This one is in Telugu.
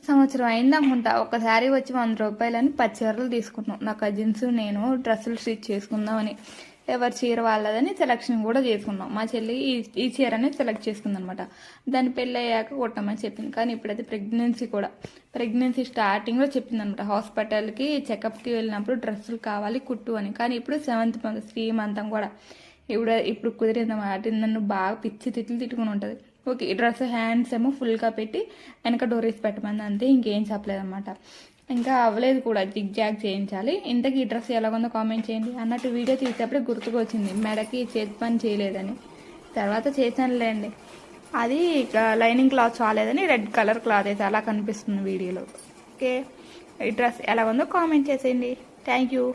సంవత్సరం అయింది అనుకుంటా. ఒక శారీ వచ్చి 100 రూపాయలని 10 చీరలు తీసుకున్నాం. నా కజిన్స్ నేను డ్రెస్సులు స్టిచ్ చేసుకుందామని, ఎవరి చీర వాళ్ళదని సెలక్షన్ కూడా చేసుకున్నాం. మా చెల్లి ఈ చీర అనేది సెలెక్ట్ చేసుకుంది అనమాట. దాని పెళ్ళి అయ్యాక కొట్టమని చెప్పింది. కానీ ఇప్పుడైతే ప్రెగ్నెన్సీ స్టార్టింగ్లో చెప్పింది అనమాట. హాస్పిటల్కి చెకప్కి వెళ్ళినప్పుడు డ్రెస్సులు కావాలి కుట్టు అని. కానీ ఇప్పుడు 7th మంత్ శ్రీమంతం కూడా ఇప్పుడు కుదిరింది అన్నమాట. నన్ను బాగా పిచ్చి తిట్టుకుని ఉంటుంది. ఓకే, ఈ డ్రెస్ హ్యాండ్స్ ఏమో ఫుల్గా పెట్టి వెనక డోరీస్ పెట్టమంది, అంతే, ఇంకేం చెప్పలేదన్నమాట. ఇంకా అవ్వలేదు కూడా, జిగ్ జాగ్ చేయించాలి. ఇంతకీ ఈ డ్రెస్ ఎలాగుందో కామెంట్ చేయండి. అన్నట్టు వీడియో తీసేటప్పుడే గుర్తుకు వచ్చింది మెడకి చేతి పని చేయలేదని. తర్వాత చేశానులేండి. అది లైనింగ్ క్లాత్ చాలేదని రెడ్ కలర్ క్లాత్ అయితే అలా కనిపిస్తుంది వీడియోలో. ఓకే, ఈ డ్రెస్ ఎలాగుందో కామెంట్ చేసేయండి. Thank you.